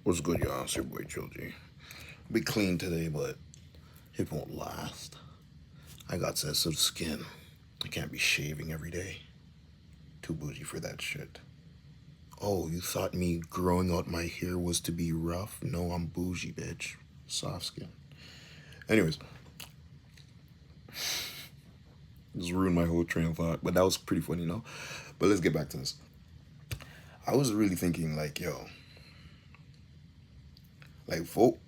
What's good, y'all? It's your boy Trilogy. Be clean today, but it won't last. I got sensitive skin. I can't be shaving every day. Too bougie for that shit. Oh, you thought me growing out my hair was to be rough? No, I'm bougie, bitch. Soft skin. Anyways, just ruined my whole train of thought, but that was pretty funny, But let's get back to this. I was really thinking, like, yo, like, folk,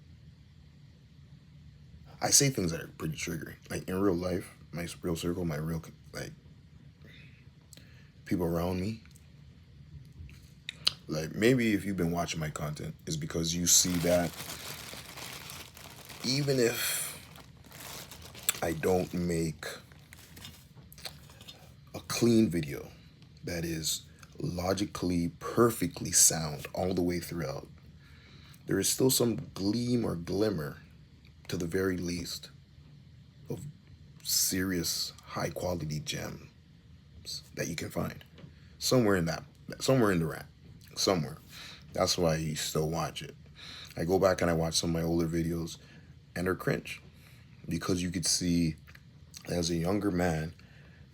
I say things that are pretty triggering. Like, in real life, my real circle, my real, like, people around me, like maybe if you've been watching my content, it's because you see that even if I don't make a clean video that is logically perfectly sound all the way throughout, there is still some gleam or glimmer, to the very least, of serious high quality gems that you can find somewhere in that, somewhere in the rat, somewhere. That's why you still watch it. I go back and I watch some of my older videos, and they're cringe because you could see, as a younger man,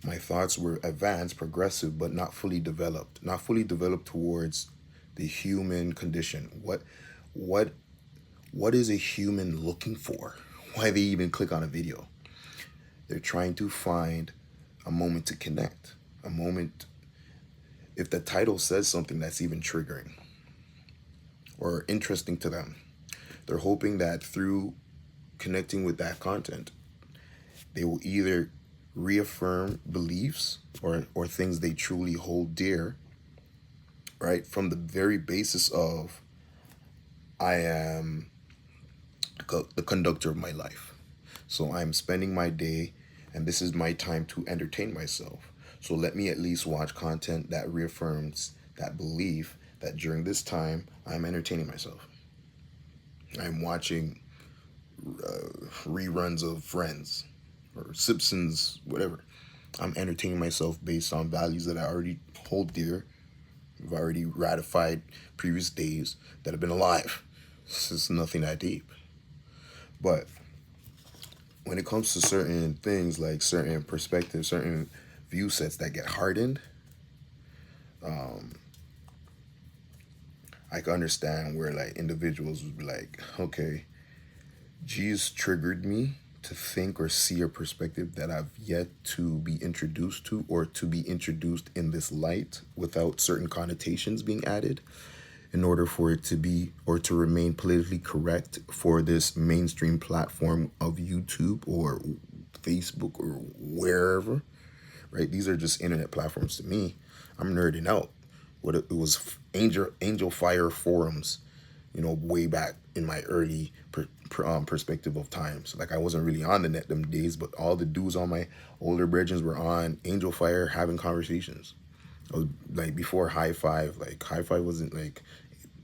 my thoughts were advanced, progressive, but not fully developed. Not fully developed towards the human condition. What what is a human looking for? Why they even click on a video? They're trying to find a moment to connect. A moment, if the title says something that's even triggering or interesting to them, they're hoping that through connecting with that content, they will either reaffirm beliefs or things they truly hold dear, right? From the very basis of, I am the conductor of my life. So I'm spending my day, and this is my time to entertain myself. So let me at least watch content that reaffirms that belief that during this time, I'm entertaining myself. I'm watching reruns of Friends or Simpsons, whatever. I'm entertaining myself based on values that I already hold dear. I've already ratified previous days that have been alive. This is nothing that deep. But when it comes to certain things, like certain perspectives, certain view sets that get hardened, I can understand where like individuals would be like, okay, Jesus triggered me to think or see a perspective that I've yet to be introduced to, or to be introduced in this light without certain connotations being added, in order for it to be or to remain politically correct for this mainstream platform of YouTube or Facebook or wherever, right? These are just internet platforms to me. I'm nerding out. What it was, Angel Fire forums, way back in my early perspective of times. Like, I wasn't really on the net them days, but all the dudes on my older brethren were on Angel Fire having conversations. I was like, before High Five. Like, High Five wasn't like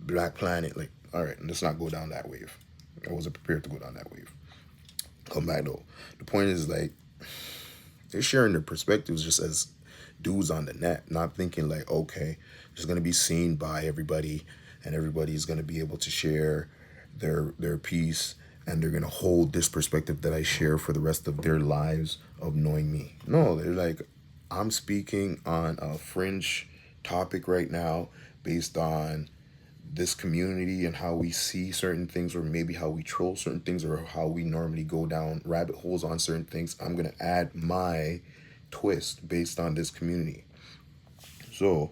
Black Planet. Like, all right, let's not go down that wave. I wasn't prepared to go down that wave. Come back though. The point is, like, they're sharing their perspectives just as dudes on the net, not thinking like, okay, it's gonna be seen by everybody, and everybody's gonna be able to share their piece, and they're gonna hold this perspective that I share for the rest of their lives of knowing me. No, they're like, I'm speaking on a fringe topic right now based on this community and how we see certain things, or maybe how we troll certain things, or how we normally go down rabbit holes on certain things. I'm going to add my twist based on this community. So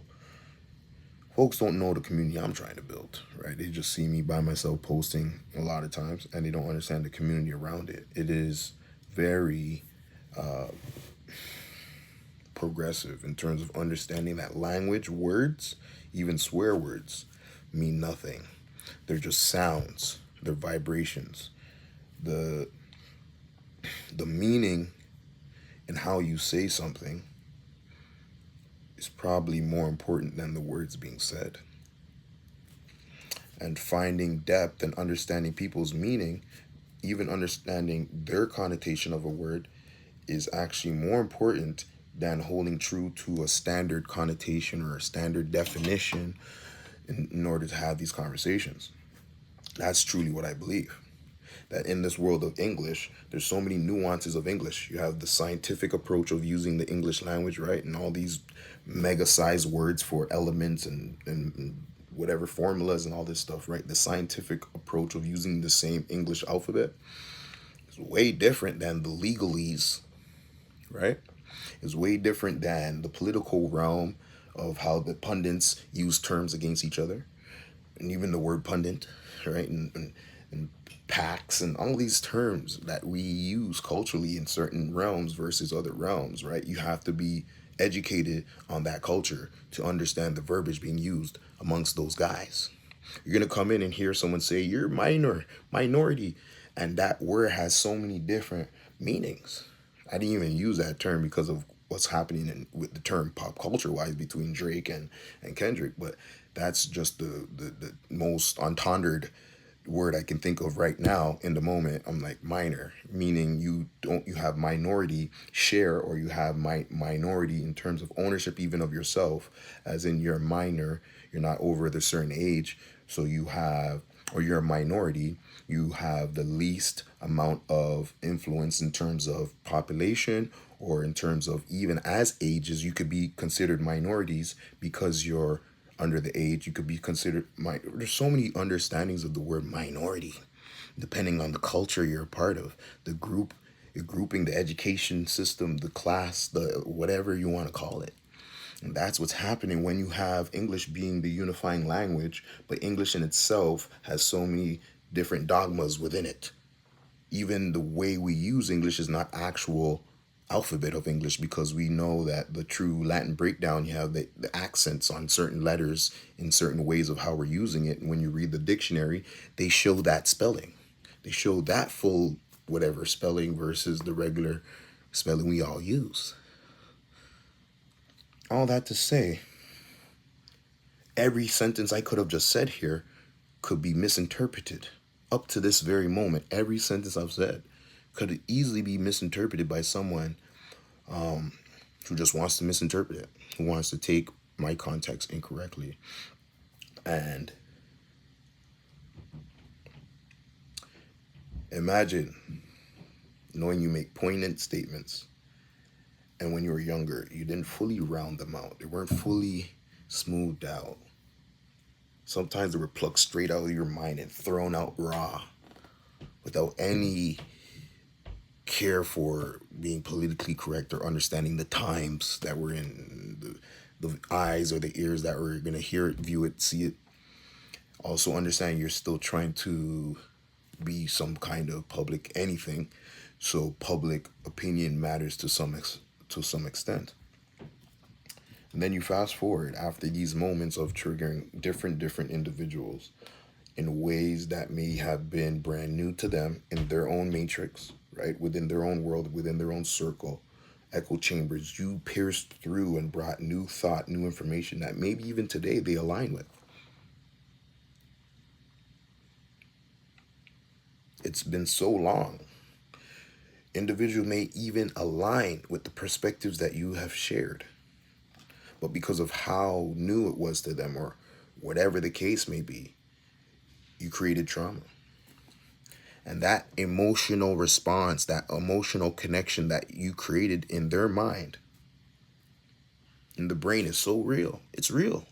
folks don't know the community I'm trying to build, right? They just see me by myself posting a lot of times, and they don't understand the community around it. It is very progressive in terms of understanding that language, words, even swear words, mean nothing. They're just sounds, they're vibrations. The the meaning and how you say something is probably more important than the words being said. And finding depth and understanding people's meaning, even understanding their connotation of a word, is actually more important than holding true to a standard connotation or a standard definition in order to have these conversations. That's truly what I believe. That in this world of English, there's so many nuances of English. You have the scientific approach of using the English language, right? And all these mega sized words for elements and whatever formulas and all this stuff, right? The scientific approach of using the same English alphabet is way different than the legalese, right? Is way different than the political realm of how the pundits use terms against each other. And even the word pundit, right? And packs and all these terms that we use culturally in certain realms versus other realms, right? You have to be educated on that culture to understand the verbiage being used amongst those guys. You're gonna come in and hear someone say you're minority, and that word has so many different meanings. I didn't even use that term because of what's happening with the term pop culture wise between Drake and Kendrick, but that's just the most entendred word I can think of right now in the moment. I'm like minor, meaning you have minority share, or you have minority in terms of ownership even of yourself, as in you're minor, you're not over the certain age, so you have, or you're a minority, you have the least amount of influence in terms of population, or in terms of even as ages, you could be considered minorities because you're under the age. You could be considered there's so many understandings of the word minority depending on the culture you're a part of, the group you're grouping, the education system, the class, the whatever you want to call it. And that's what's happening when you have English being the unifying language, but English in itself has so many different dogmas within it. Even the way we use English is not actual alphabet of English, because we know that the true Latin breakdown, you have the accents on certain letters in certain ways of how we're using it. And when you read the dictionary, they show that spelling. They show that full whatever spelling versus the regular spelling we all use. All that to say, every sentence I could have just said here could be misinterpreted. Up to this very moment, every sentence I've said could easily be misinterpreted by someone who just wants to misinterpret it, who wants to take my context incorrectly. And imagine knowing you make poignant statements, and when you were younger, you didn't fully round them out. They weren't fully smoothed out. Sometimes they were plucked straight out of your mind and thrown out raw without any care for being politically correct or understanding the times that we're in, the eyes or the ears that were going to hear it, view it, see it. Also understand you're still trying to be some kind of public anything, so public opinion matters to some extent. And then you fast forward after these moments of triggering different individuals in ways that may have been brand new to them in their own matrix, right? Within their own world, within their own circle, echo chambers. You pierced through and brought new thought, new information that maybe even today they align with. It's been so long. Individuals may even align with the perspectives that you have shared, but because of how new it was to them, or whatever the case may be, you created trauma. And that emotional response, that emotional connection that you created in their mind, in the brain, is so real. It's real.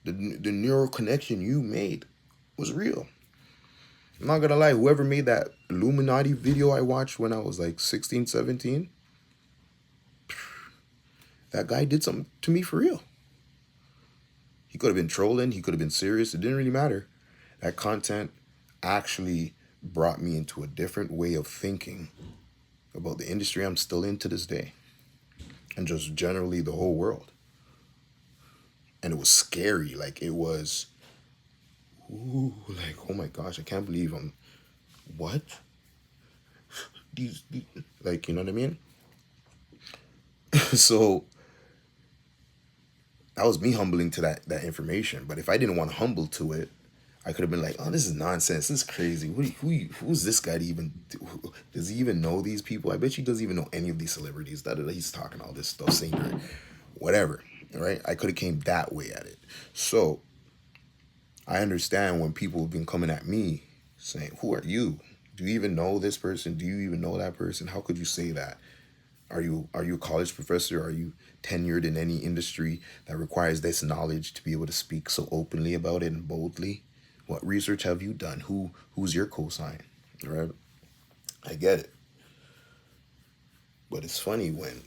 The neural connection you made was real. I'm not gonna lie, whoever made that Illuminati video I watched when I was like 16, 17, that guy did something to me for real. He could have been trolling, he could have been serious, it didn't really matter. That content actually brought me into a different way of thinking about the industry I'm still in to this day, and just generally the whole world. And it was scary. Like, it was, ooh, like, oh my gosh, I can't believe what? These like, you know what I mean? So that was me humbling to that information. But if I didn't want to humble to it, I could have been like, oh, this is nonsense. This is crazy. Who's this guy to even, does he even know these people? I bet he doesn't even know any of these celebrities that he's talking all this stuff, singer, whatever, right? I could have came that way at it. So I understand when people have been coming at me saying, "Who are you? Do you even know this person? Do you even know that person? How could you say that? Are you a college professor? Are you tenured in any industry that requires this knowledge to be able to speak so openly about it and boldly? What research have you done? Who's your cosign?" Right? I get it. But it's funny when,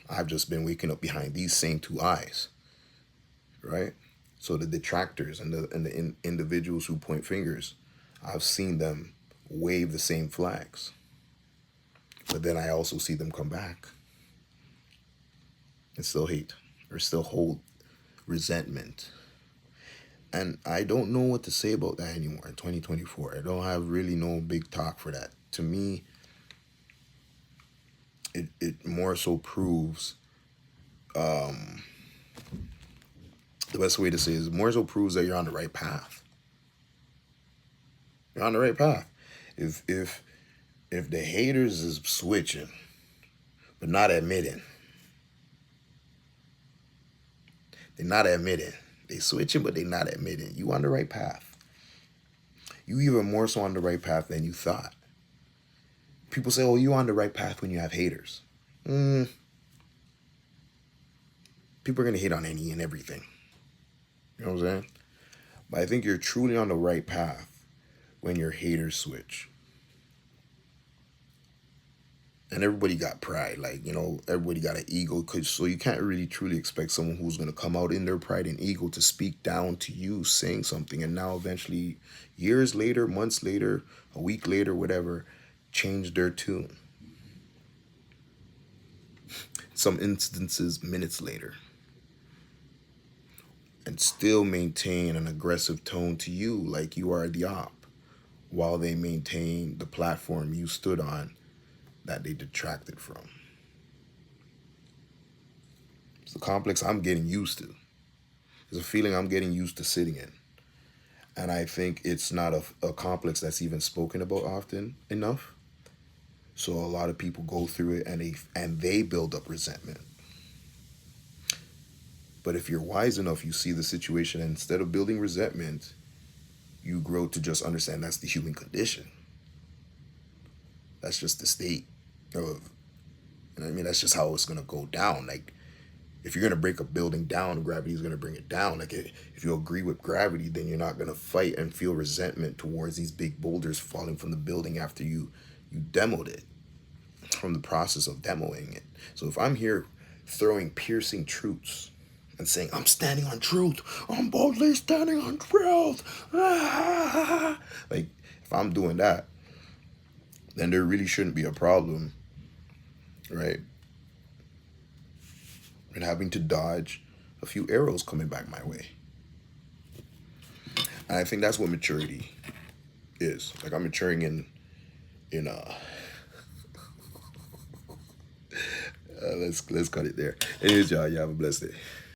I've just been waking up behind these same two eyes, right? So the detractors and the individuals who point fingers, I've seen them wave the same flags, but then I also see them come back and still hate or still hold resentment. And I don't know what to say about that anymore in 2024. I don't have really no big talk for that. To me, it more so proves, the best way to say it is more so proves that you're on the right path. You're on the right path. If the haters is switching but not admitting, they're not admitting. They switching but they're not admitting. You on the right path. You even more so on the right path than you thought. People say, "Oh, you on the right path when you have haters." Mm, People are gonna hate on any and everything. You know what I'm saying? But I think you're truly on the right path when your haters switch. And everybody got pride, like, everybody got an ego, cause so you can't really truly expect someone who's gonna come out in their pride and ego to speak down to you saying something, and now eventually, years later, months later, a week later, whatever, change their tune. Some instances, minutes later, and still maintain an aggressive tone to you, like you are the op, while they maintain the platform you stood on that they detracted from. It's a complex I'm getting used to. It's a feeling I'm getting used to sitting in. And I think it's not a complex that's even spoken about often enough. So a lot of people go through it and they build up resentment. But if you're wise enough, you see the situation, and instead of building resentment, you grow to just understand that's the human condition. That's just the state of, that's just how it's gonna go down. Like, if you're gonna break a building down, gravity is gonna bring it down. Like, if you agree with gravity, then you're not gonna fight and feel resentment towards these big boulders falling from the building after you demoed it, from the process of demoing it. So if I'm here throwing piercing truths and saying, "I'm standing on truth, I'm boldly standing on truth," like, if I'm doing that, then there really shouldn't be a problem, right? And having to dodge a few arrows coming back my way. And I think that's what maturity is. Like, I'm maturing in let's cut it there. Anyways, y'all have a blessed day.